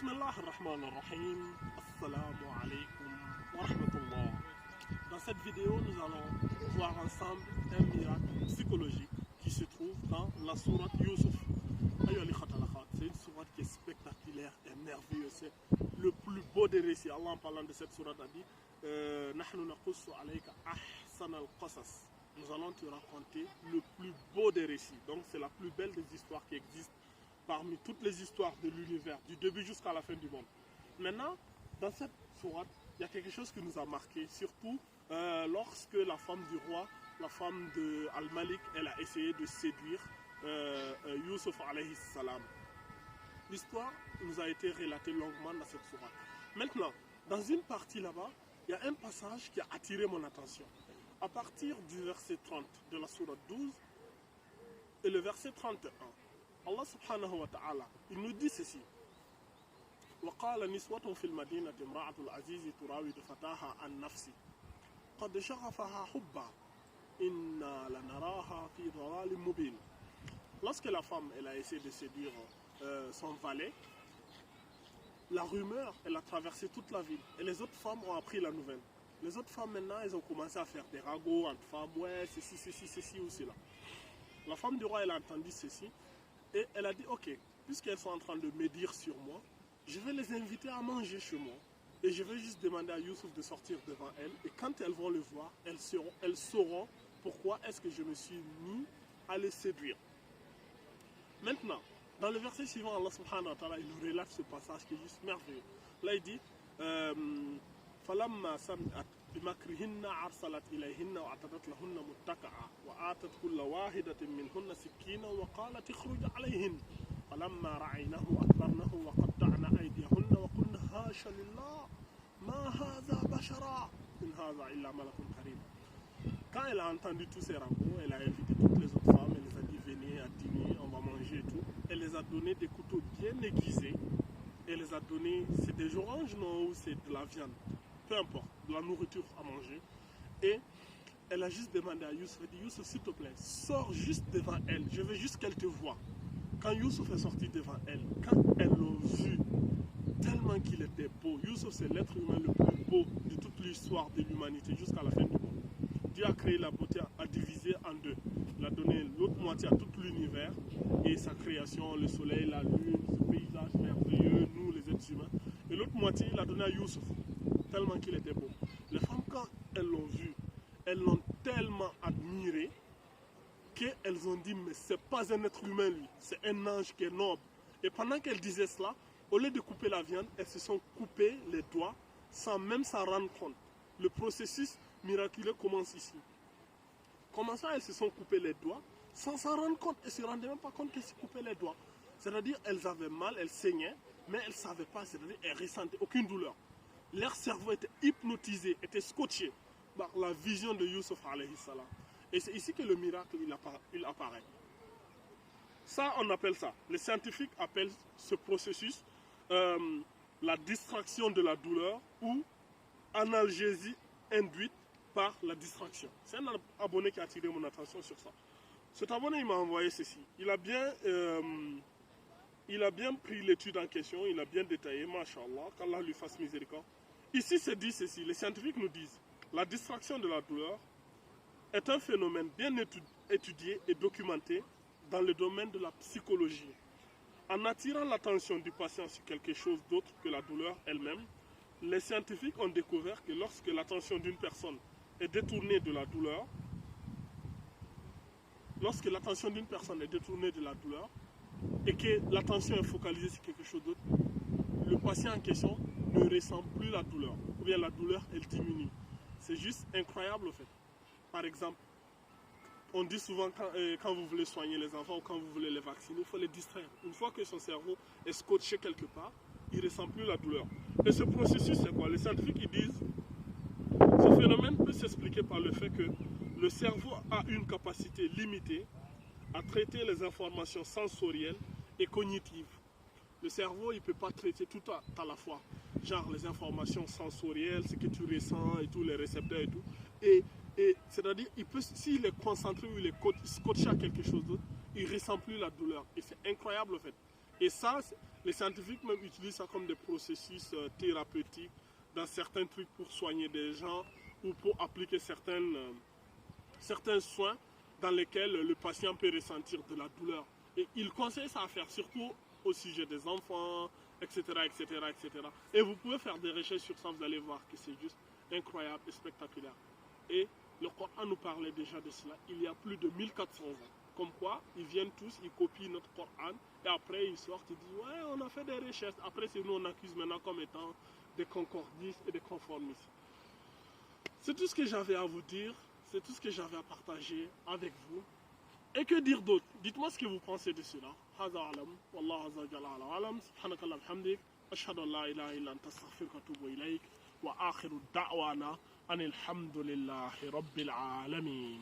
Bismillah ar-Rahman ar-Rahim. Assalamu alaikum wa rahmatullah. Dans cette vidéo, nous allons voir ensemble un miracle psychologique qui se trouve dans la sourate Yusuf. C'est une sourate qui est spectaculaire et merveilleuse. C'est le plus beau des récits. Allah, en parlant de cette sourate, a dit nous allons te raconter le plus beau des récits. Donc c'est la plus belle des histoires qui existent parmi toutes les histoires de l'univers, du début jusqu'à la fin du monde. Maintenant, dans cette sourate, il y a quelque chose qui nous a marqué, surtout lorsque la femme du roi, la femme de Al-Malik, elle a essayé de séduire Yusuf alayhi salam. L'histoire nous a été relatée longuement dans cette sourate. Maintenant, dans une partie là-bas, il y a un passage qui a attiré mon attention. À partir du verset 30 de la sourate 12 et le verset 31, Allah subhanahu wa ta'ala, il nous dit ceci. وقال نسوة في المدينة امرأة العزيز تراود فتاها عن نفسه قد شغفها حبا إنا لنراها في ضلال مبين. Lorsque la femme elle a essayé de séduire son valet, la rumeur elle a traversé toute la ville et les autres femmes ont appris la nouvelle. Les autres femmes maintenant elles ont commencé à faire des ragots entre femmes, ouais ceci ou cela. La femme du roi elle a entendu ceci et elle a dit ok, puisqu'elles sont en train de médire sur moi, je vais les inviter à manger chez moi et je vais juste demander à Youssouf de sortir devant elles et quand elles vont le voir, elles sauront pourquoi est-ce que je me suis mis à les séduire. Maintenant, dans le verset suivant, Allah subhanahu wa ta'ala, il nous relate ce passage qui est juste merveilleux. Là il dit فَلَمَّا سَمِعَتْ بِمَكْرِهِنَّ عَرْسَلَتْ إِلَيْهِنَّ وَأَعْتَدَتْ لَهُنَّ مُتَّكَأً وَآتَتْ كُلَّ وَاحِدَةٍ مِّنْهُنَّ سِكِّينًا وَقَالَتْ اخْرُجْ عَلَيْهِنَّ فَلَمَّا رَأَيْنَهُ أَكْبَرْنَهُ وَقَطَّعْنَ أَيْدِيَهُنَّ وَقُلْنَ حَاشَ لِلَّهِ مَا هَذَا بَشَرًا إِنْ هَذَا إِلَّا مَلَكٌ كَرِيمٌ. Quand elle a entendu tous ces ragots, elle a invité toutes les autres femmes, elle les a dit venez à dîner, on va manger et tout. Elle les a donné des couteaux bien aiguisés. Elle les a donné, c'est des oranges non ou c'est de la viande, peu importe, de la nourriture à manger. Et elle a juste demandé à Youssouf, elle dit Youssouf s'il te plaît, sors juste devant elle, je veux juste qu'elle te voie. Quand Youssouf est sorti devant elle, quand elle l'a vu, tellement qu'il était beau, Youssouf c'est l'être humain le plus beau de toute l'histoire de l'humanité jusqu'à la fin du monde. Dieu a créé la beauté, a divisé en deux. Il a donné l'autre moitié à tout l'univers et sa création, le soleil, la lune, ce paysage merveilleux, nous les êtres humains. Et l'autre moitié, il a donné à Youssouf, tellement qu'il était beau. Les femmes, quand elles l'ont vu, elles l'ont tellement admiré qu'elles ont dit, mais c'est pas un être humain lui, c'est un ange qui est noble. Et pendant qu'elles disaient cela, au lieu de couper la viande, elles se sont coupées les doigts sans même s'en rendre compte. Le processus miraculeux commence ici. Comment ça, elles se sont coupées les doigts sans s'en rendre compte. Elles ne se rendaient même pas compte qu'elles se coupaient les doigts. C'est-à-dire elles avaient mal, elles saignaient, mais elles ne savaient pas, c'est-à-dire elles ressentaient aucune douleur. Leur cerveau était hypnotisé, était scotché par la vision de Youssouf alayhi salam. Et c'est ici que le miracle il apparaît. Ça, on appelle ça. Les scientifiques appellent ce processus la distraction de la douleur ou analgésie induite par la distraction. C'est un abonné qui a attiré mon attention sur ça. Cet abonné, il m'a envoyé ceci. Il a bien pris l'étude en question, il a bien détaillé, mashallah, qu'Allah lui fasse miséricorde. Ici, c'est dit ceci, les scientifiques nous disent, la distraction de la douleur est un phénomène bien étudié et documenté dans le domaine de la psychologie. En attirant l'attention du patient sur quelque chose d'autre que la douleur elle-même, les scientifiques ont découvert que lorsque l'attention d'une personne est détournée de la douleur, et que l'attention est focalisée sur quelque chose d'autre, le patient en question ne ressent plus la douleur, ou bien la douleur elle diminue. C'est juste incroyable en fait. Par exemple, on dit souvent quand vous voulez soigner les enfants ou quand vous voulez les vacciner, il faut les distraire. Une fois que son cerveau est scotché quelque part, il ne ressent plus la douleur. Et ce processus, c'est quoi? Les scientifiques ils disent ce phénomène peut s'expliquer par le fait que le cerveau a une capacité limitée à traiter les informations sensorielles et cognitives. Le cerveau, il ne peut pas traiter tout à la fois. Genre les informations sensorielles, ce que tu ressens et tous les récepteurs et tout. Et c'est-à-dire, s'il est concentré ou il est scotché à quelque chose d'autre, il ne ressent plus la douleur. Et c'est incroyable en fait. Et ça, Les scientifiques même utilisent ça comme des processus thérapeutiques dans certains trucs pour soigner des gens ou pour appliquer certains soins dans lesquels le patient peut ressentir de la douleur. Et ils conseillent ça à faire, surtout au sujet des enfants, etc., etc., etc. Et vous pouvez faire des recherches sur ça, vous allez voir que c'est juste incroyable et spectaculaire. Et le Coran nous parlait déjà de cela il y a plus de 1400 ans. Comme quoi, ils viennent tous, ils copient notre Coran, et après ils sortent, ils disent, ouais, on a fait des recherches. Après, c'est nous, on accuse maintenant comme étant des concordistes et des conformistes. C'est tout ce que j'avais à vous dire, c'est tout ce que j'avais à partager avec vous. Et que dire d'autre? Dites-moi ce que vous pensez de cela. هذا أعلم والله عز وجل أعلم سبحانك اللهم وبحمدك أشهد أن لا إله إلا أنت أستغفرك وأتوب إليك وآخر دعوانا أن الحمد لله رب العالمين.